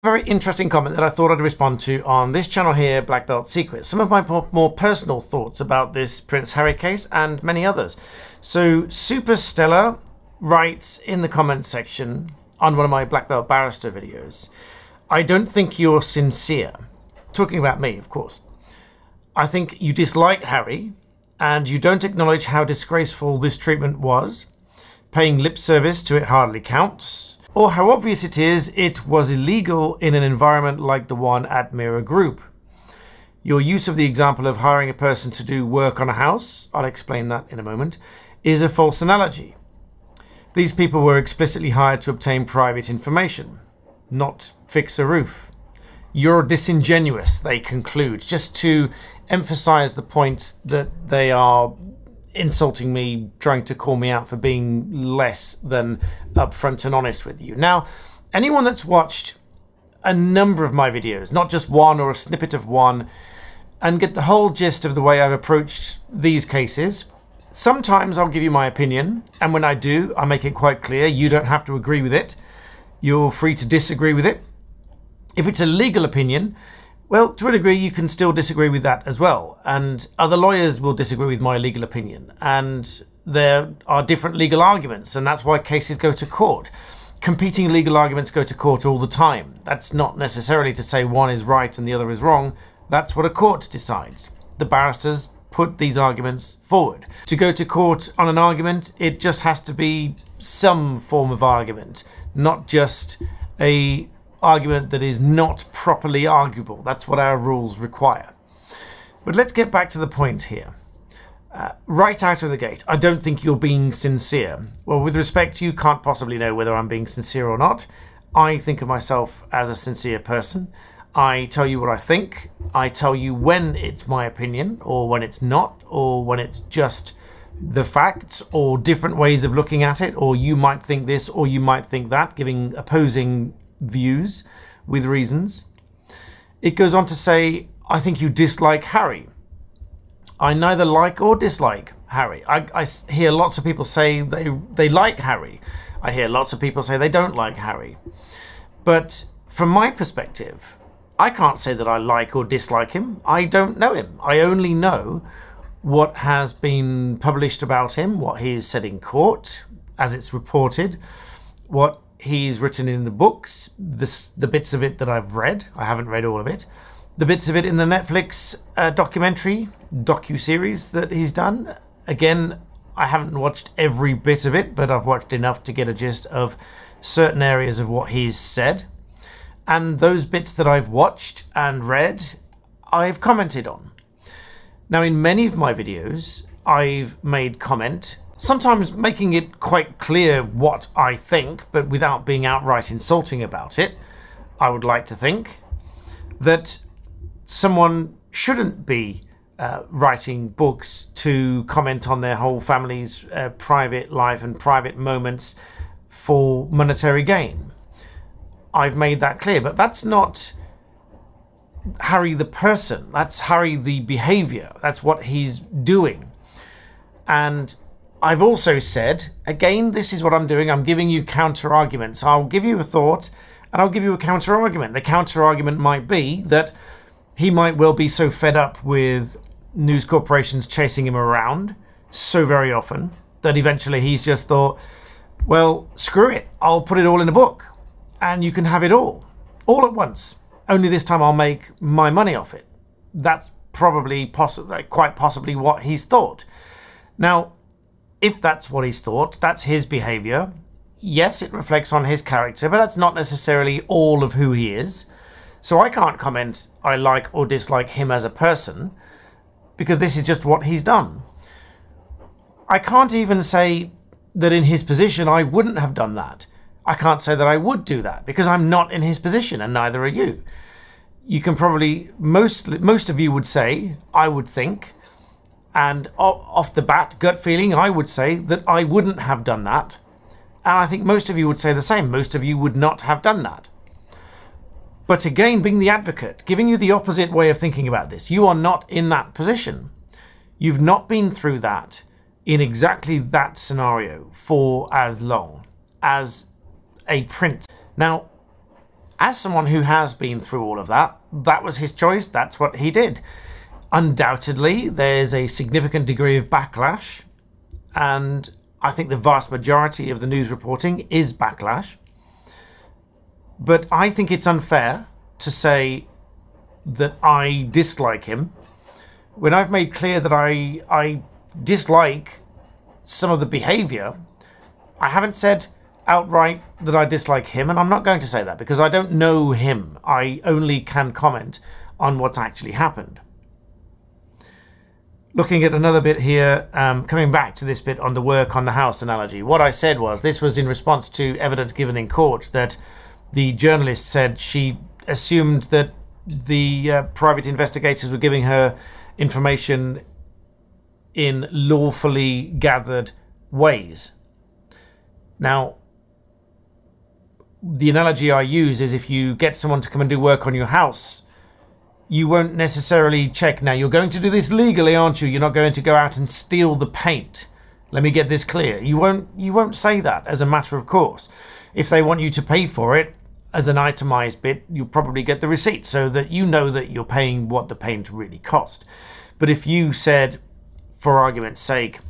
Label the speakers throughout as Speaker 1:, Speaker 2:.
Speaker 1: Very interesting comment that I thought I'd respond to on this channel here, Black Belt Secrets. Some of my more personal thoughts about this Prince Harry case and many others. So Super Stella writes in the comment section on one of my Black Belt Barrister videos, "I don't think you're sincere." Talking about me, of course. "I think you dislike Harry and you don't acknowledge how disgraceful this treatment was. Paying lip service to it hardly counts. Or how obvious it is it was illegal in an environment like the one at Mirror Group. Your use of the example of hiring a person to do work on a house, I'll explain that in a moment, is a false analogy. These people were explicitly hired to obtain private information, not fix a roof. You're disingenuous," they conclude, just to emphasize the point that they are insulting me, trying to call me out for being less than upfront and honest with you. Now, anyone that's watched a number of my videos, not just one or a snippet of one, and get the whole gist of the way I've approached these cases, sometimes I'll give you my opinion, and when I do, I make it quite clear you don't have to agree with it. You're free to disagree with it. If it's a legal opinion, well, to a degree, you can still disagree with that as well. And other lawyers will disagree with my legal opinion. And there are different legal arguments, and that's why cases go to court. Competing legal arguments go to court all the time. That's not necessarily to say one is right and the other is wrong. That's what a court decides. The barristers put these arguments forward. To go to court on an argument, it just has to be some form of argument, not just a argument that is not properly arguable. That's what our rules require. But let's get back to the point here. Right out of the gate, I don't think you're being sincere. Well, with respect, you can't possibly know whether I'm being sincere or not. I think of myself as a sincere person. I tell you what I think. I tell you when it's my opinion, or when it's not, or when it's just the facts, or different ways of looking at it, or you might think this, or you might think that, giving opposing views with reasons. It goes on to say, "I think you dislike Harry." I neither like or dislike Harry. I hear lots of people say they like Harry. I hear lots of people say they don't like Harry. But from my perspective, I can't say that I like or dislike him. I don't know him. I only know what has been published about him, what he has said in court, as it's reported, what he's written in the books, the bits of it that I've read. I haven't read all of it. The bits of it in the Netflix docu-series that he's done. Again, I haven't watched every bit of it, but I've watched enough to get a gist of certain areas of what he's said. And those bits that I've watched and read, I've commented on. Now, in many of my videos, I've made comment, sometimes making it quite clear what I think, but without being outright insulting about it. I would like to think that someone shouldn't be writing books to comment on their whole family's private life and private moments for monetary gain. I've made that clear, but that's not Harry the person. That's Harry the behavior. That's what he's doing. And I've also said, again, this is what I'm doing. I'm giving you counter arguments. I'll give you a thought and I'll give you a counter argument. The counter argument might be that he might well be so fed up with news corporations chasing him around so very often that eventually he's just thought, well, screw it. I'll put it all in a book and you can have it all at once. Only this time I'll make my money off it. That's probably quite possibly what he's thought. Now, if that's what he's thought, that's his behavior. Yes, it reflects on his character, but that's not necessarily all of who he is. So I can't comment I like or dislike him as a person, because this is just what he's done. I can't even say that in his position I wouldn't have done that. I can't say that I would do that, because I'm not in his position, and neither are you. You can probably, most of you would say, I would think, and off the bat, gut feeling, I would say that I wouldn't have done that. And I think most of you would say the same. Most of you would not have done that. But again, being the advocate, giving you the opposite way of thinking about this, you are not in that position. You've not been through that in exactly that scenario for as long as a prince. Now, as someone who has been through all of that, that was his choice. That's what he did. Undoubtedly, there's a significant degree of backlash, and I think the vast majority of the news reporting is backlash. But I think it's unfair to say that I dislike him when I've made clear that I dislike some of the behaviour. I haven't said outright that I dislike him, and I'm not going to say that because I don't know him. I only can comment on what's actually happened. Looking at another bit here, coming back to this bit on the work on the house analogy, what I said was, this was in response to evidence given in court that the journalist said she assumed that the private investigators were giving her information in lawfully gathered ways. Now, the analogy I use is if you get someone to come and do work on your house, you won't necessarily check, now you're going to do this legally, aren't you? You're not going to go out and steal the paint. Let me get this clear. You won't say that as a matter of course. If they want you to pay for it as an itemized bit, you'll probably get the receipt so that you know that you're paying what the paint really cost. But if you said, for argument's sake,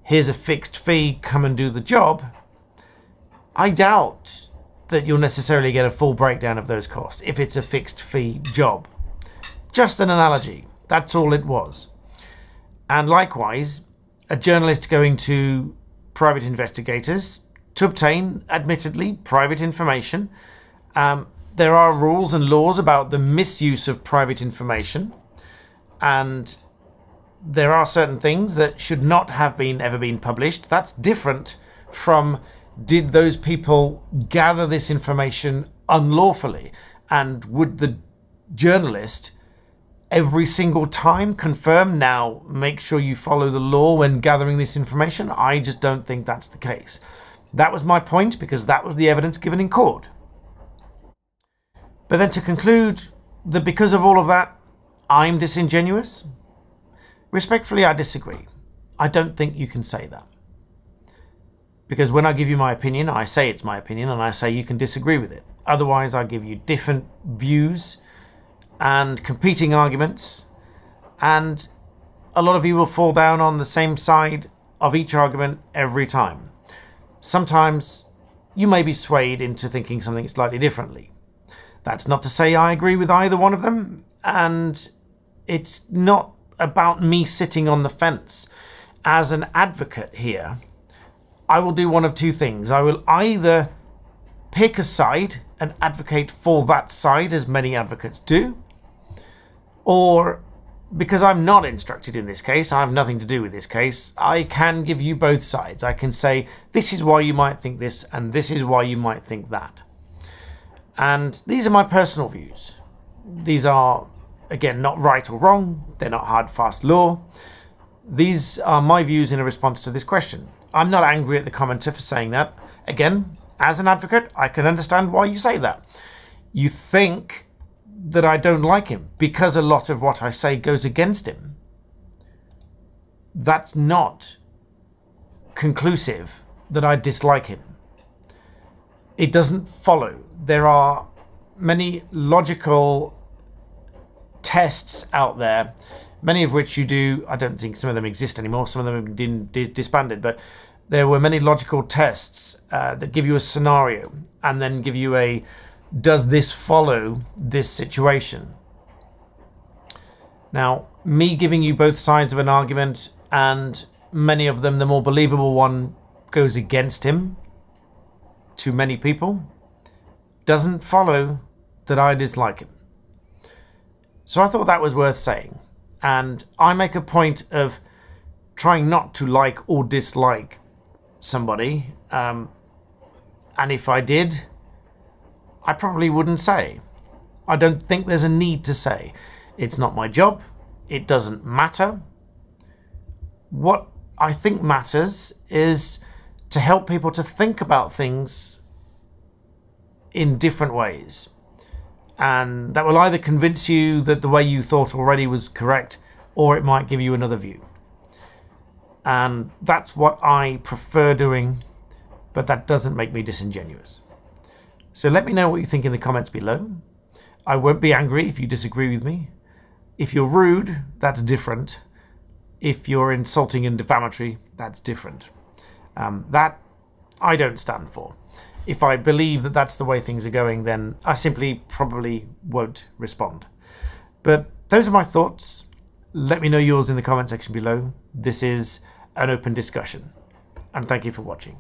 Speaker 1: here's a fixed fee, come and do the job, I doubt that you'll necessarily get a full breakdown of those costs if it's a fixed fee job. Just an analogy. That's all it was. And likewise, a journalist going to private investigators to obtain, admittedly, private information. There are rules and laws about the misuse of private information, and there are certain things that should not have ever been published. That's different from, did those people gather this information unlawfully, and would the journalist every single time confirm, now make sure you follow the law when gathering this information? I just don't think that's the case. That was my point, because that was the evidence given in court. But then to conclude that because of all of that, I'm disingenuous, respectfully, I disagree. I don't think you can say that. Because when I give you my opinion, I say it's my opinion, and I say you can disagree with it. Otherwise, I give you different views and competing arguments, and a lot of you will fall down on the same side of each argument every time. Sometimes you may be swayed into thinking something slightly differently. That's not to say I agree with either one of them, and it's not about me sitting on the fence. As an advocate here, I will do one of two things. I will either pick a side and advocate for that side, as many advocates do, or, because I'm not instructed in this case, I have nothing to do with this case, I can give you both sides. I can say, this is why you might think this, and this is why you might think that. And these are my personal views. These are, again, not right or wrong. They're not hard, fast law. These are my views in a response to this question. I'm not angry at the commenter for saying that. Again, as an advocate, I can understand why you say that. You think that I don't like him because a lot of what I say goes against him. That's not conclusive that I dislike him. It doesn't follow. There are many logical tests out there, many of which you do. I don't think some of them exist anymore. Some of them have been disbanded, but there were many logical tests that give you a scenario and then give you a, does this follow this situation? Now, me giving you both sides of an argument, and many of them, the more believable one goes against him to many people, doesn't follow that I dislike him. So I thought that was worth saying. And I make a point of trying not to like or dislike somebody. And if I did, I probably wouldn't say. I don't think there's a need to say. It's not my job. It doesn't matter. What I think matters is to help people to think about things in different ways. And that will either convince you that the way you thought already was correct, or it might give you another view. And that's what I prefer doing, but that doesn't make me disingenuous. So let me know what you think in the comments below. I won't be angry if you disagree with me. If you're rude, that's different. If you're insulting and defamatory, that's different. That I don't stand for. If I believe that that's the way things are going, then I simply probably won't respond. But those are my thoughts. Let me know yours in the comment section below. This is an open discussion. And thank you for watching.